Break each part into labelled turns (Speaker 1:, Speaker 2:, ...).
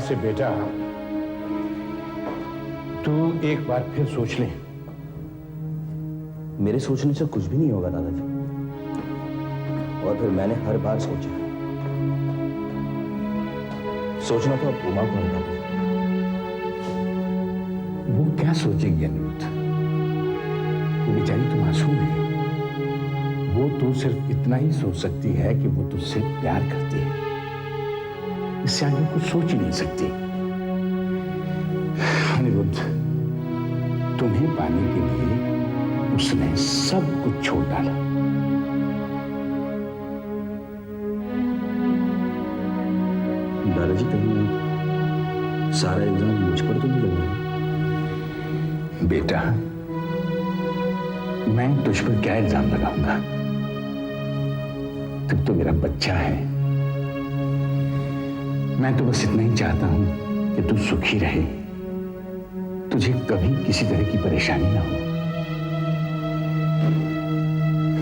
Speaker 1: से बेटा, तू एक बार फिर सोच ले।
Speaker 2: मेरे सोचने से कुछ भी नहीं होगा दादाजी। और फिर मैंने हर बार सोचा, सोचना तो अब उमा को है दादाजी।
Speaker 1: वो क्या सोचेगी अनिरुद्ध? वो बेचारी तो मासूम है। वो तो सिर्फ इतना ही सोच सकती है कि वो तुझसे प्यार करती है। इससे आगे कुछ सोच ही नहीं सकती। अनिरुद्ध, तुम्हें पाने के लिए उसने सब कुछ छोड़ डाला।
Speaker 2: दादाजी, कहीं सारा इल्जाम मुझ पर तो नहीं लग रहा?
Speaker 1: बेटा, मैं तुझ पर क्या इल्जाम लगाऊंगा? तू तो मेरा बच्चा है। मैं तो बस इतना ही चाहता हूं कि तू सुखी रहे, तुझे कभी किसी तरह की परेशानी ना हो।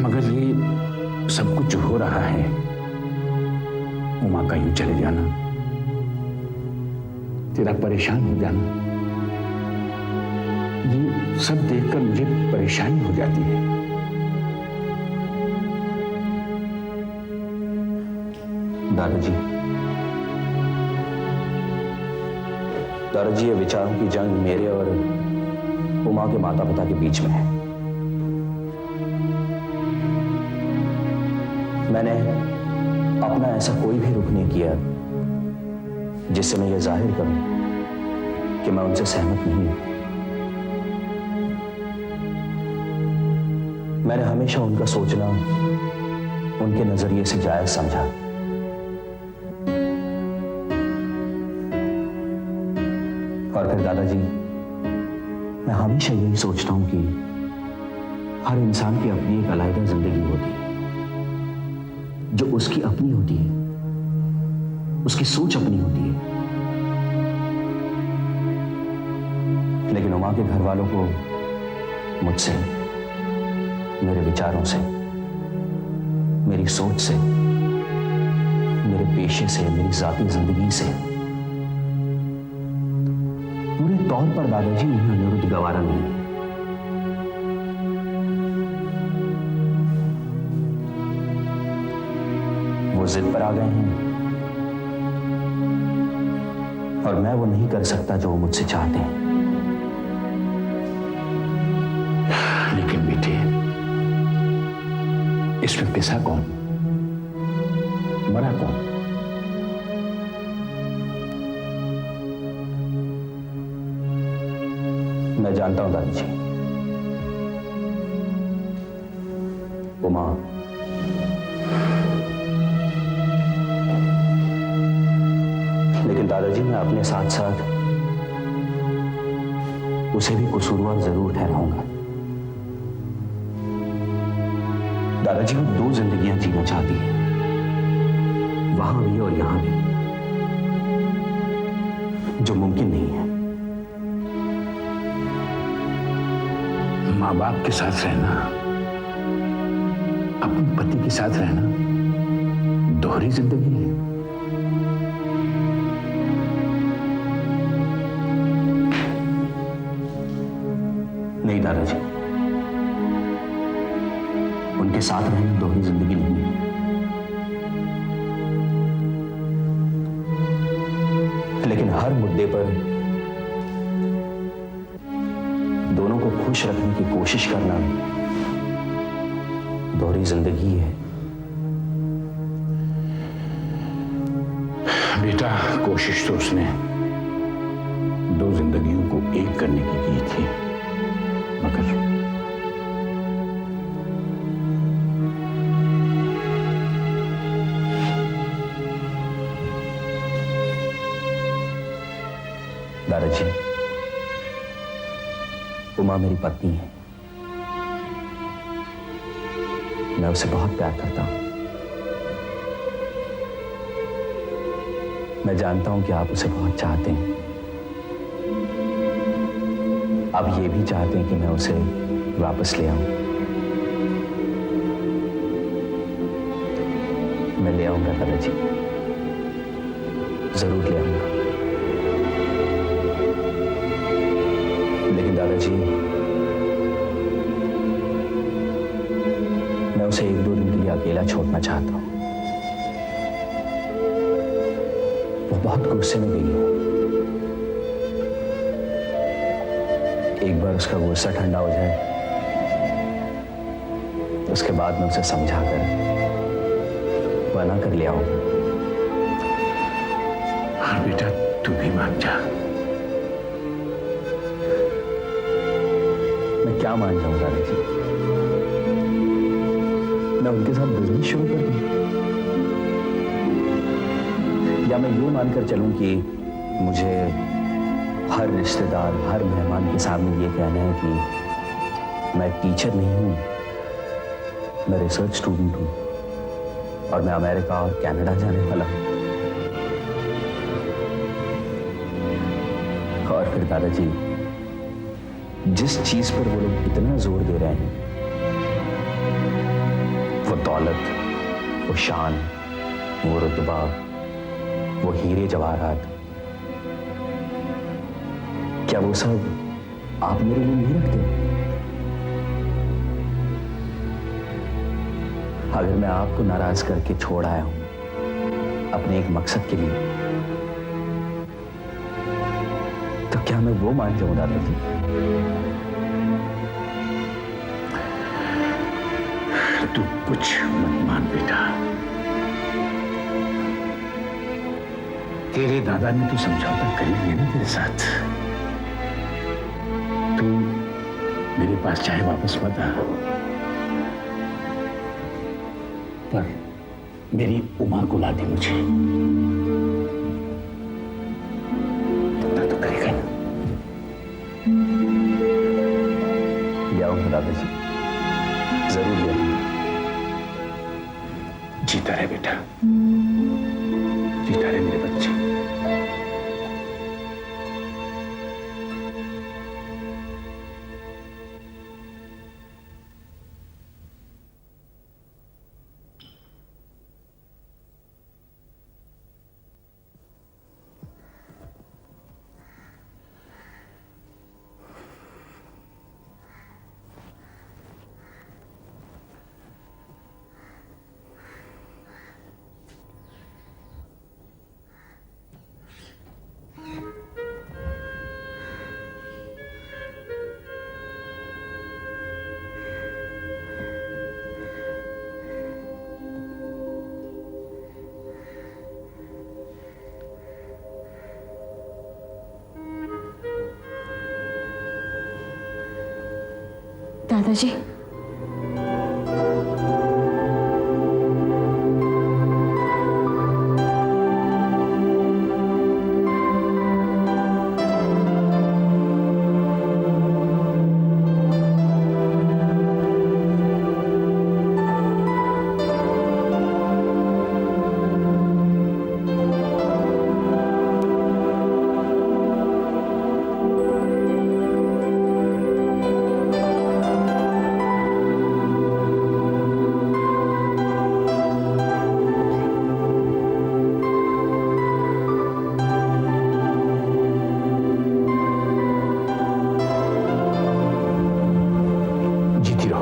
Speaker 1: मगर ये सब कुछ जो हो रहा है, उमा का यूं चले जाना, तेरा परेशान हो जाना, ये सब देखकर मुझे परेशानी हो जाती है।
Speaker 2: दादाजी, ये विचारों की जंग मेरे और उमा के माता पिता के बीच में है। मैंने अपना ऐसा कोई भी रुख नहीं किया जिससे मैं ये जाहिर करूं कि मैं उनसे सहमत नहीं हूं। मैंने हमेशा उनका सोचना उनके नजरिए से जायज समझा। और फिर दादाजी, मैं हमेशा यही सोचता हूं कि हर इंसान की अपनी एक अलग जिंदगी होती है, जो उसकी अपनी होती है, उसकी सोच अपनी होती है। लेकिन उमा के घर वालों को मुझसे, मेरे विचारों से, मेरी सोच से, मेरे पेशे से, मेरी जाती जिंदगी से पूरे तौर पर दादाजी उन्हें अनिरुद्ध गवारा नहीं है। वो जिद पर आ गए हैं और मैं वो नहीं कर सकता जो वो मुझसे चाहते हैं।
Speaker 1: लेकिन बेटे, इसमें पिसा कौन, मरा कौन?
Speaker 2: मैं जानता हूं दादाजी, उमा लेकिन दादाजी, मैं अपने साथ साथ उसे भी कसूरवार जरूर ठहराऊंगा। दादाजी, वो दो जिंदगियां जीना चाहती है, वहां भी और यहां भी, जो मुमकिन नहीं है।
Speaker 1: माँ बाप के साथ रहना, अपने पति के साथ रहना दोहरी जिंदगी है।
Speaker 2: नहीं दादाजी, उनके साथ रहना दोहरी जिंदगी नहीं है। लेकिन हर मुद्दे पर दोनों को खुश रखने की कोशिश करना दोहरी जिंदगी है।
Speaker 1: बेटा, कोशिश तो उसने दो जिंदगियों को एक करने की थी, मगर
Speaker 2: दादाजी, उमा मेरी पत्नी है। मैं उसे बहुत प्यार करता हूं। मैं जानता हूं कि आप उसे बहुत चाहते हैं। आप ये भी चाहते हैं कि मैं उसे वापस ले आऊं। मैं ले आऊंगा दादाजी, जरूर ले आऊंगा। दादाजी, मैं उसे 1-2 दिन के लिए अकेला छोड़ना चाहता हूं। वो बहुत गुस्से में गई है। एक बार उसका गुस्सा ठंडा हो जाए, उसके बाद मैं उसे समझाकर मना कर लिया हूं।
Speaker 1: हाँ बेटा, तू भी मान जा।
Speaker 2: मैं क्या मान जाऊं दादाजी? मैं उनके साथ बिजनेस शुरू कर दूं, या मैं ये मानकर चलूं कि मुझे हर रिश्तेदार, हर मेहमान के सामने ये कहना है कि मैं टीचर नहीं हूं, मैं रिसर्च स्टूडेंट हूं और मैं अमेरिका और कनाडा जाने वाला हूं। और फिर दादाजी, जिस चीज पर वो लोग इतना जोर दे रहे हैं, वो दौलत, वो शान, वो रुतबा, वो हीरे जवाहरात, क्या वो सब आप मेरे लिए नहीं रखते? अगर मैं आपको नाराज करके छोड़ आया हूं अपने एक मकसद के लिए, तो क्या मैं वो मान जाऊं दादाजी?
Speaker 1: तू कुछ मत मान बेटा। तेरे दादा ने तो समझौता कर लिया ना तेरे साथ। तू मेरे पास चाहे वापस मत आ, पर मेरी उमा को ला दी मुझे। तो करेगा ना?
Speaker 2: ले आऊंगा दादाजी, जरूर ले आऊंगा।
Speaker 1: जीता रहे बेटा, जीता रहे मेरे बच्चे।
Speaker 3: दादाजी,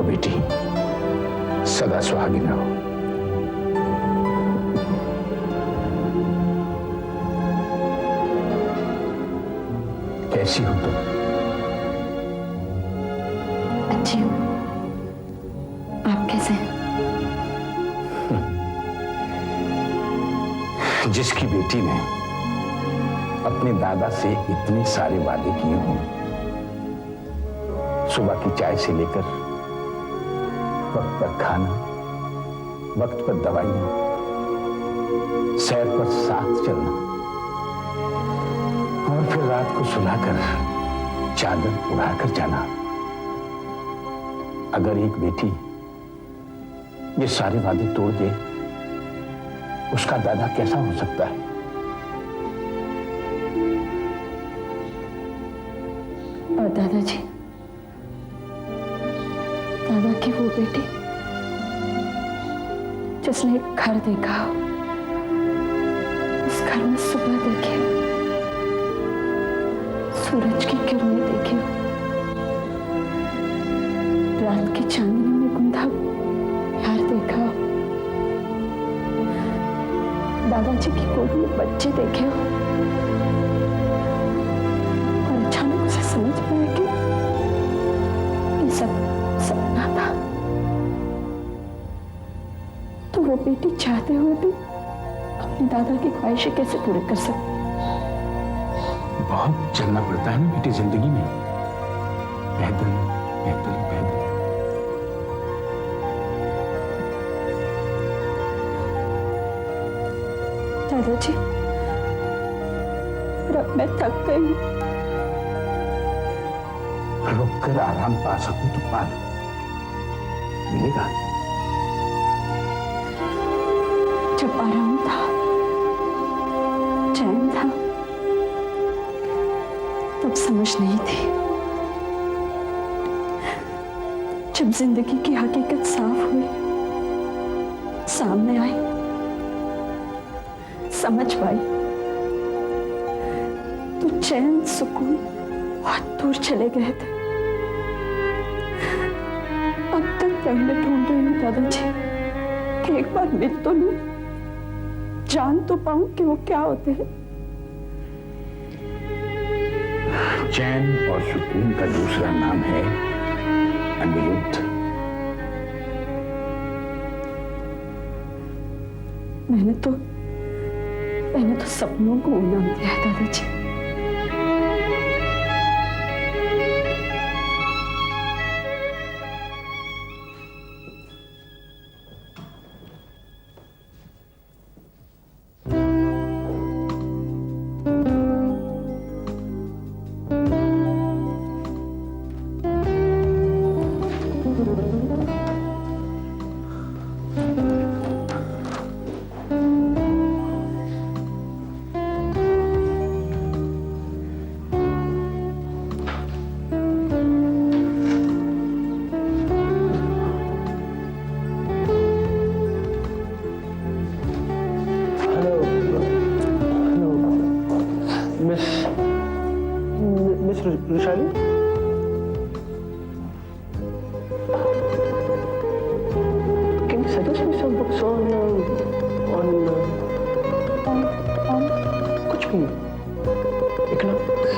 Speaker 1: बेटी, सदा सुहागिन रहो। कैसी हो तुम?
Speaker 3: अच्छी हूँ। आप कैसे हैं?
Speaker 1: जिसकी बेटी ने अपने दादा से इतने सारे वादे किए हों, सुबह की चाय से लेकर वक्त पर खाना, वक्त पर दवाइयां, सैर पर साथ चलना और फिर रात को सुलाकर चादर उड़ाकर जाना। अगर एक बेटी ये सारे वादे तोड़ दे, उसका दादा कैसा हो सकता है?
Speaker 3: और दादाजी, दादा की वो बेटी जिसने एक घर देखा हो, उस घर में सुबह देखी, सूरज की किरणें देखी, रात की चांदनी में गुंधा प्यार देखा हो, दादाजी की गोद में बच्चे देखे हो, और अचानक उसे समझ में आया कि ये सब सपना था। तो वो बेटी चाहते हुए भी अपने दादा की ख्वाहिशें कैसे पूरी कर सकती?
Speaker 1: बहुत चलना पड़ता है ना बेटी जिंदगी में, पैदल पैदल पैदल।
Speaker 3: दादाजी, पर अब मैं थक गई हूं।
Speaker 1: रुक कर आराम पा सकूं तो पा लो, मिलेगा।
Speaker 3: जब आराम था, चैन था, तब समझ नहीं थी। जब जिंदगी की हकीकत साफ हुई, सामने आई, समझ पाई, तो चैन सुकून बहुत दूर चले गए थे। अब तक पहले ढूंढ रही हूँ दादाजी कि एक बार मिल तो लूं, जान तो पाऊं कि वो क्या होते हैं।
Speaker 1: चैन और सुकून का दूसरा नाम है अनिरुद्ध। मैंने तो सपनों को नाम दिया है दादाजी।
Speaker 4: Miss Rushali, can you suggest me some books on कुछ भी, इकोनॉमिक्स?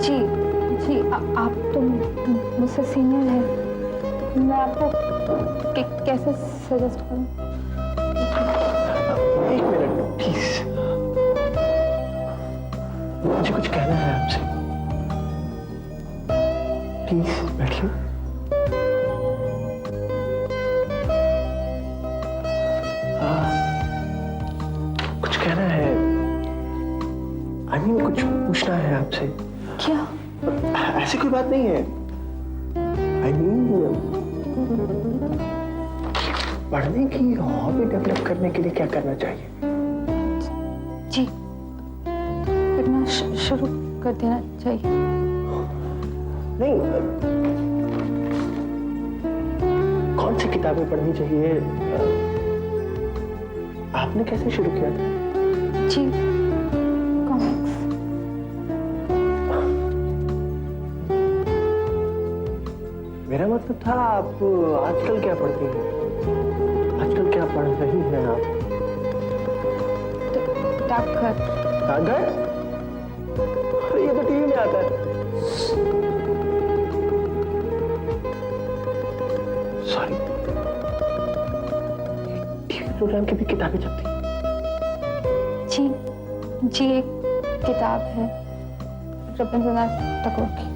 Speaker 3: जी आप तो मुझसे सीनियर हैं, मैं आपको कैसे सजेस्ट करूं?
Speaker 4: एक मिनट प्लीज, मुझे कुछ कहना है आपसे। प्लीज बैठिए। कुछ कहना है, आई मीन कुछ पूछना है आपसे।
Speaker 3: क्या?
Speaker 4: ऐसी कोई बात नहीं है। आई मीन पढ़ने की हॉबी डेवलप करने के लिए क्या करना चाहिए?
Speaker 3: जी, पढ़ना शुरू कर देना चाहिए।
Speaker 4: नहीं, कौन सी किताबें पढ़नी चाहिए? आपने कैसे शुरू किया था?
Speaker 3: जी, कॉमिक्स।
Speaker 4: मेरा मतलब था आप आजकल क्या पढ़ती हैं? आजकल क्या पढ़ रही हैं आप?
Speaker 3: डाकघर।
Speaker 4: डाकघर? अरे ये तो टीवी में आता है। सॉरी, टीवी प्रोग्राम की भी किताबें छपती हैं?
Speaker 3: जी, एक किताब है रविंद्रनाथ टैगोर की।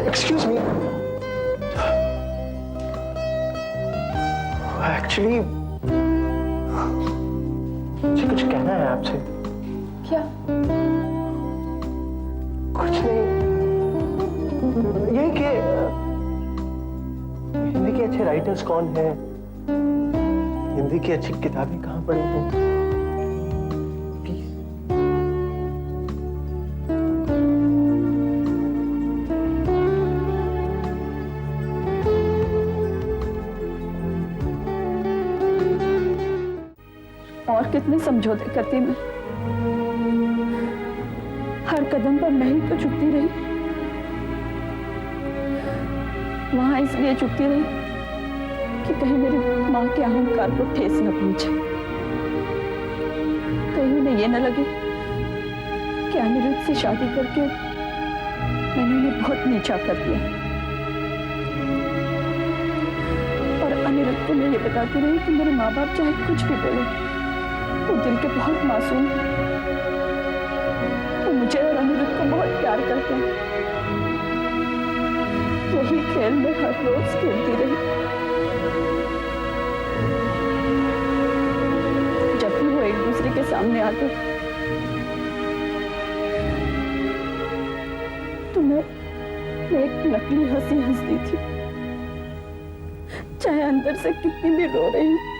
Speaker 4: एक्सक्यूज मी, एक्चुअली मुझे कुछ कहना है आपसे।
Speaker 3: क्या?
Speaker 4: कुछ नहीं, यही कि हिंदी के अच्छे राइटर्स कौन हैं, हिंदी की अच्छी किताबें कहाँ पढ़ी हैं? प्लीज।
Speaker 3: और कितने समझौते करती मैं, हर कदम पर मैं ही तो चुपती रही। वहां इसलिए चुपती रही कि कहीं मेरी मां के अहंकार को ठेस न पहुंचे, कहीं उन्हें यह न लगे कि अनिरुद्ध से शादी करके मैंने उन्हें बहुत नीचा कर दिया। और अनिरुद्ध को मैं ये बताती रही कि मेरे माँ बाप चाहे कुछ भी बोले, वो दिल के बहुत मासूम हैं। वो मुझे और अनिरुद्ध को बहुत प्यार करते हैं। यही खेल में हर रोज खेलती रही। जब भी वो एक दूसरे के सामने आते तो मैं एक नकली हंसी हंसती थी, चाहे अंदर से कितनी भी रो रही हूं।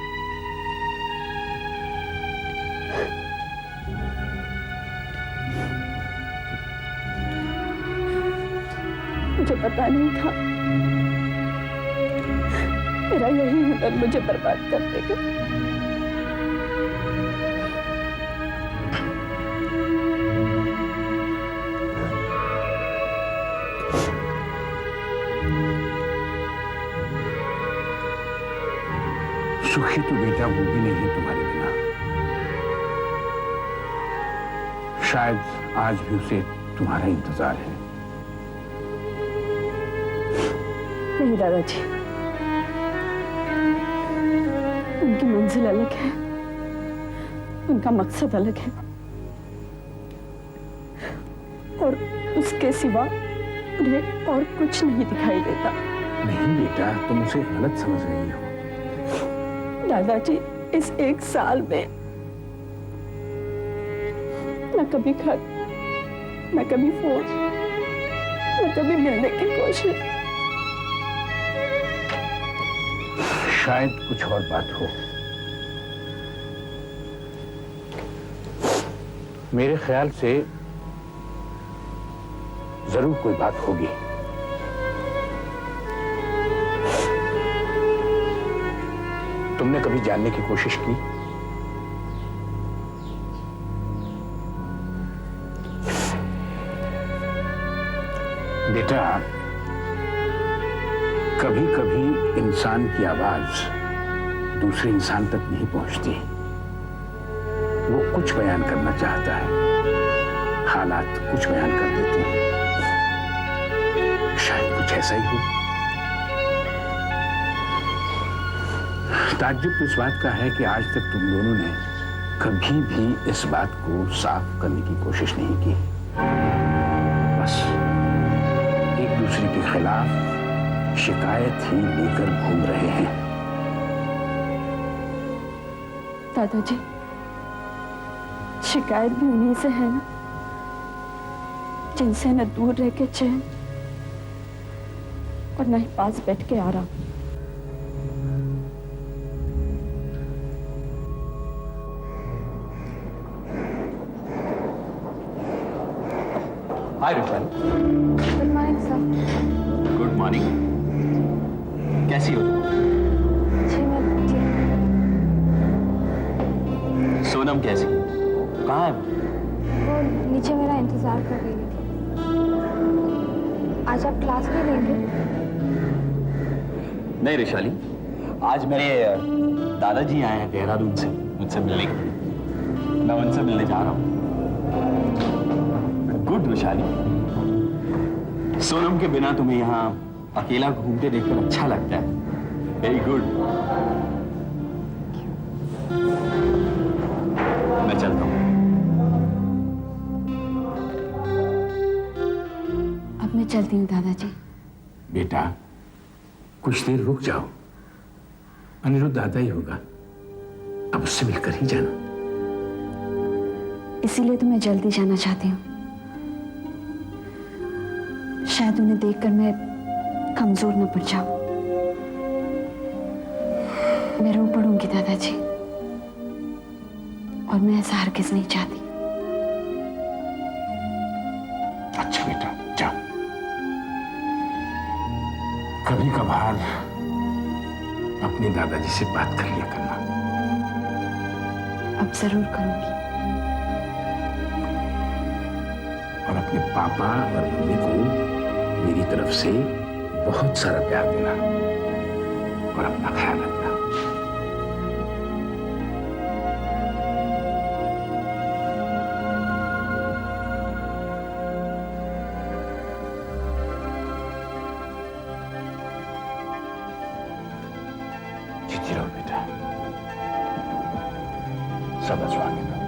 Speaker 3: मुझे पता नहीं था मेरा यही हुनर मुझे बर्बाद कर देगा।
Speaker 1: सुखी तो बेटा वो भी नहीं है तुम्हारे बिना। शायद आज भी उसे तुम्हारा इंतजार है।
Speaker 3: नहीं दादाजी, उनकी मंजिल अलग है, उनका मकसद अलग है, और उसके सिवा उन्हें और कुछ नहीं दिखाई देता।
Speaker 1: नहीं बेटा, तुम उसे गलत समझ रही हो।
Speaker 3: दादाजी, इस एक साल में न कभी खत, न कभी फोन, न कभी मिलने की कोशिश।
Speaker 1: शायद कुछ और बात हो। मेरे ख्याल से जरूर कोई बात होगी। तुमने कभी जानने की कोशिश की? बेटा, कभी कभी इंसान की आवाज दूसरे इंसान तक नहीं पहुंचती। वो कुछ बयान करना चाहता है, हालात कुछ बयान कर देते हैं। शायद कुछ ऐसा ही हो। ताज्जुब तो इस बात का है कि आज तक तुम दोनों ने कभी भी इस बात को साफ करने की कोशिश नहीं की। बस एक दूसरे के खिलाफ शिकायत ही लेकर घूम रहे हैं।
Speaker 3: दादाजी, शिकायत भी उन्हीं से है ना, जिनसे न दूर रह के चैन और न ही पास बैठ के आराम।
Speaker 2: Hi Rupali.
Speaker 5: Good morning sir.
Speaker 2: Good morning. कैसी हो तुम?
Speaker 5: जी मैं ठीक।
Speaker 2: सोनम कैसी? कहाँ है वो?
Speaker 5: वो नीचे मेरा इंतजार कर रही थी। आज आप क्लास नहीं लेंगे?
Speaker 2: नहीं रिशाली, आज मेरे दादाजी आए हैं देहरादून से मुझसे मिलने के लिए। मैं उनसे मिलने जा रहा हूँ। गुड रिशाली, सोनम के बिना तुम्हें यहाँ अकेला घूमते देखकर अच्छा लगता है। Very good. मैं चलता हूँ।
Speaker 5: अब मैं चलती हूँ दादाजी।
Speaker 1: बेटा, कुछ देर रुक जाओ। अनिरुद्ध आता ही होगा, अब उससे मिलकर ही जाना।
Speaker 5: इसीलिए तो मैं जल्दी जाना चाहती हूँ। शायद उन्हें देखकर मैं कमजोर न पड़ जाऊं। मैं रो पड़ूंगी दादाजी, और मैं ऐसा हरगिज नहीं चाहती।
Speaker 1: अच्छा बेटा, जाओ। कभी कभार अपने दादाजी से बात कर लिया करना।
Speaker 5: अब जरूर करूंगी।
Speaker 1: अपने पापा और मम्मी को मेरी तरफ से बहुत सारा प्यार देना और अपना ख्याल रखना। जीती रहो बेटा, सब स्वागत।